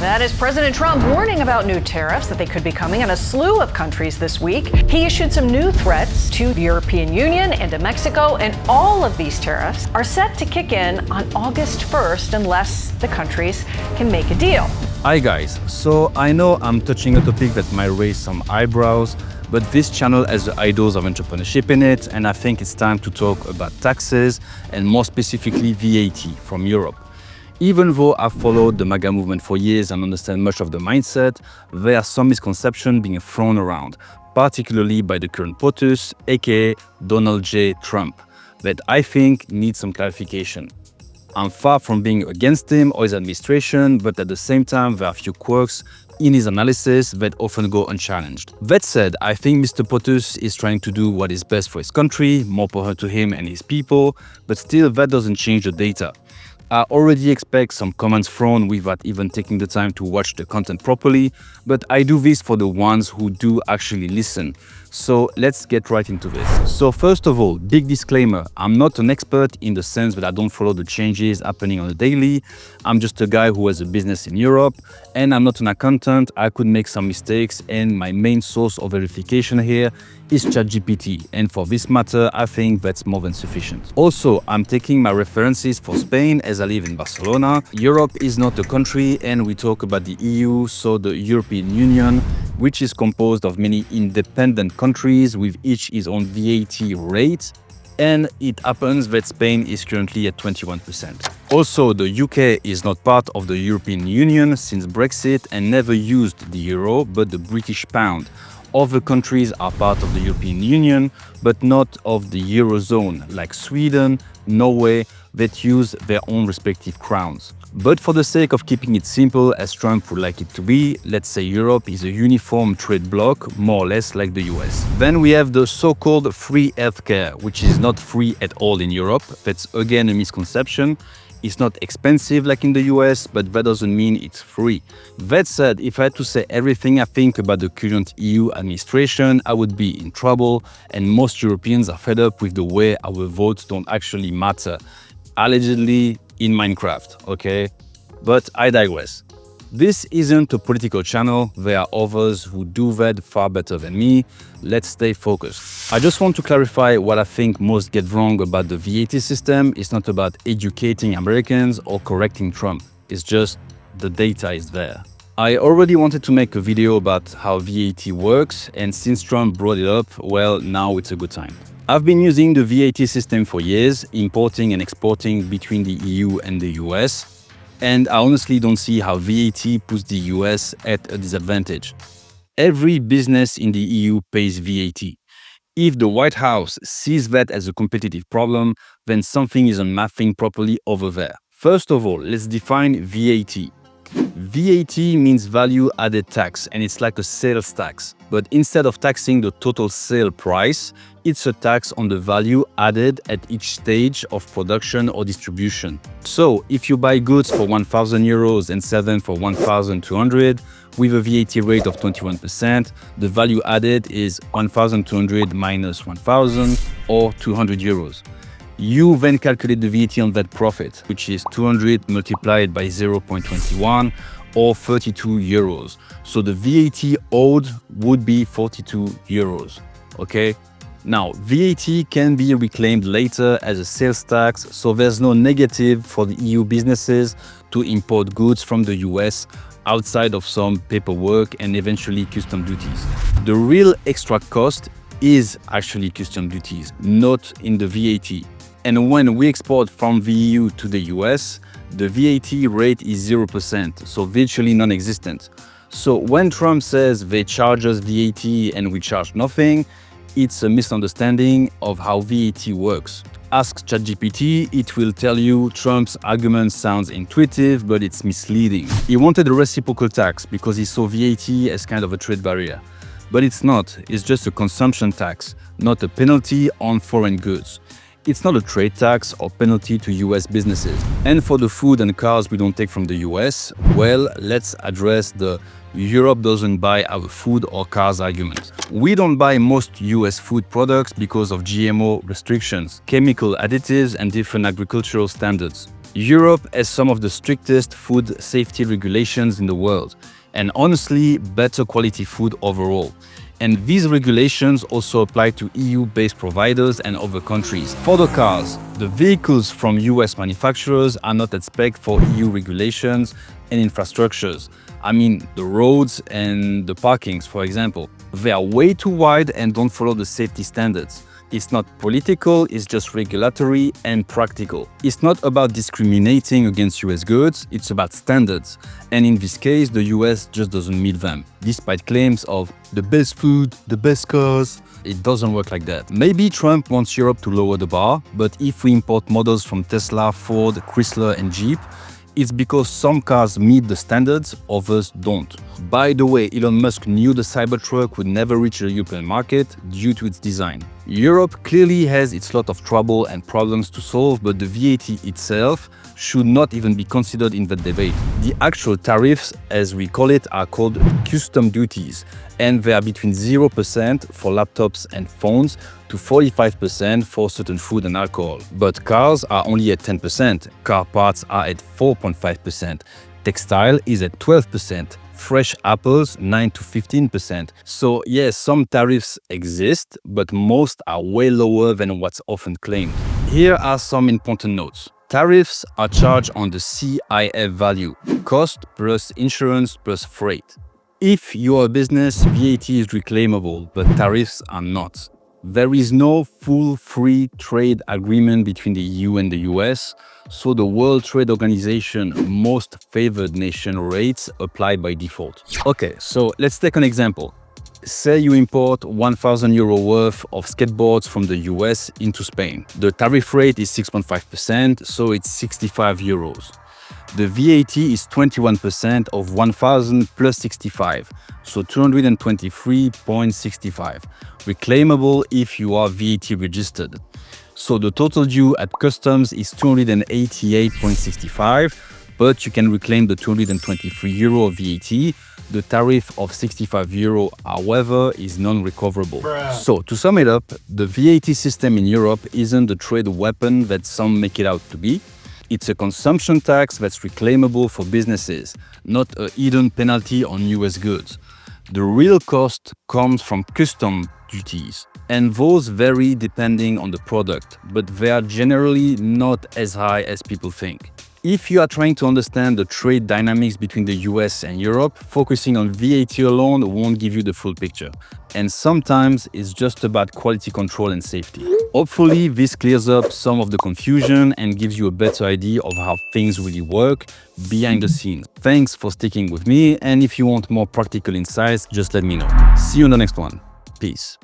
That is President Trump warning about new tariffs that they could be coming on a slew of countries this week. He issued some new threats to the European Union and to Mexico, and all of these tariffs are set to kick in on August 1st unless the countries can make a deal. Hi guys, so I know I'm touching a topic that might raise some eyebrows, but this channel has the idols of entrepreneurship in it, and I think it's time to talk about taxes and more specifically VAT from Europe. Even though I've followed the MAGA movement for years and understand much of the mindset, there are some misconceptions being thrown around, particularly by the current POTUS, aka Donald J. Trump, that I think need some clarification. I'm far from being against him or his administration, but at the same time there are a few quirks in his analysis that often go unchallenged. That said, I think Mr. POTUS is trying to do what is best for his country, more power to him and his people, but still that doesn't change the data. I already expect some comments thrown without even taking the time to watch the content properly, but I do this for the ones who do actually listen. So let's get right into this. So first of all, big disclaimer, I'm not an expert in the sense that I don't follow the changes happening on a daily. I'm just a guy who has a business in Europe, and I'm not an accountant. I could make some mistakes, and my main source of verification here is ChatGPT, and for this matter, I think that's more than sufficient. Also, I'm taking my references for Spain as I live in Barcelona. Europe is not a country, and we talk about the EU, so the European Union, which is composed of many independent countries with each its own VAT rate, and it happens that Spain is currently at 21%. Also, the UK is not part of the European Union since Brexit and never used the euro but the British pound. Other countries are part of the European Union but not of the Eurozone, like Sweden, Norway, that use their own respective crowns. But for the sake of keeping it simple, as Trump would like it to be, let's say Europe is a uniform trade bloc, more or less like the US. Then we have the so-called free healthcare, which is not free at all in Europe. That's again a misconception. It's not expensive like in the US, but that doesn't mean it's free. That said, if I had to say everything I think about the current EU administration, I would be in trouble, and most Europeans are fed up with the way our votes don't actually matter. Allegedly in Minecraft, okay? But I digress. This isn't a political channel. There are others who do that far better than me. Let's stay focused. I just want to clarify what I think most get wrong about the VAT system. It's not about educating Americans or correcting Trump. It's just the data is there. I already wanted to make a video about how VAT works, and since Trump brought it up, well, now it's a good time. I've been using the VAT system for years, importing and exporting between the EU and the US, and I honestly don't see how VAT puts the US at a disadvantage. Every business in the EU pays VAT. If the White House sees that as a competitive problem, then something isn't mathing properly over there. First of all, let's define VAT. VAT means value added tax, and it's like a sales tax. But instead of taxing the total sale price, it's a tax on the value added at each stage of production or distribution. So if you buy goods for 1,000 euros and sell them for 1,200 with a VAT rate of 21%, the value added is 1,200 minus 1,000 or 200 euros. You then calculate the VAT on that profit, which is 200 multiplied by 0.21 or 32 euros. So the VAT owed would be 42 euros, okay? Now, VAT can be reclaimed later as a sales tax, so there's no negative for the EU businesses to import goods from the US outside of some paperwork and eventually custom duties. The real extra cost is actually custom duties, not in the VAT. And when we export from the EU to the US, the VAT rate is 0%, so virtually non-existent. So when Trump says they charge us VAT and we charge nothing, it's a misunderstanding of how VAT works. Ask ChatGPT, it will tell you Trump's argument sounds intuitive, but it's misleading. He wanted a reciprocal tax because he saw VAT as kind of a trade barrier. But it's not, it's just a consumption tax, not a penalty on foreign goods. It's not a trade tax or penalty to US businesses. And for the food and cars we don't take from the US, well, let's address the Europe doesn't buy our food or cars argument. We don't buy most US food products because of GMO restrictions, chemical additives and different agricultural standards. Europe has some of the strictest food safety regulations in the world, and honestly, better quality food overall. And these regulations also apply to EU-based providers and other countries. For the cars, the vehicles from US manufacturers are not at spec for EU regulations and infrastructures. I mean, the roads and the parkings, for example. They are way too wide and don't follow the safety standards. It's not political, it's just regulatory and practical. It's not about discriminating against US goods, it's about standards. And in this case, the US just doesn't meet them. Despite claims of the best food, the best cars, it doesn't work like that. Maybe Trump wants Europe to lower the bar, but if we import models from Tesla, Ford, Chrysler and Jeep, it's because some cars meet the standards, others don't. By the way, Elon Musk knew the Cybertruck would never reach the European market due to its design. Europe clearly has its lot of trouble and problems to solve, but the VAT itself should not even be considered in the debate. The actual tariffs, as we call it, are called custom duties, and they are between 0% for laptops and phones to 45% for certain food and alcohol. But cars are only at 10%, car parts are at 4.5%, textile is at 12%, fresh apples 9 to 15%. So yes, some tariffs exist, but most are way lower than what's often claimed. Here are some important notes. Tariffs are charged on the CIF value, cost plus insurance plus freight. If you are a business, VAT is reclaimable, but tariffs are not. There is no full free trade agreement between the EU and the US, so the World Trade Organization most favored nation rates apply by default. Okay, so let's take an example. Say you import €1,000 worth of skateboards from the US into Spain. The tariff rate is 6.5%, so it's €65. The VAT is 21% of 1,000 plus 65, so 223.65, reclaimable if you are VAT registered. So the total due at customs is 288.65, but you can reclaim the €223 of VAT. The tariff of €65, however, is non-recoverable. So to sum it up, the VAT system in Europe isn't the trade weapon that some make it out to be. It's a consumption tax that's reclaimable for businesses, not a hidden penalty on US goods. The real cost comes from custom duties, and those vary depending on the product, but they are generally not as high as people think. If you are trying to understand the trade dynamics between the US and Europe, focusing on VAT alone won't give you the full picture. And sometimes it's just about quality control and safety. Hopefully, this clears up some of the confusion and gives you a better idea of how things really work behind the scenes. Thanks for sticking with me, and if you want more practical insights, just let me know. See you on the next one. Peace.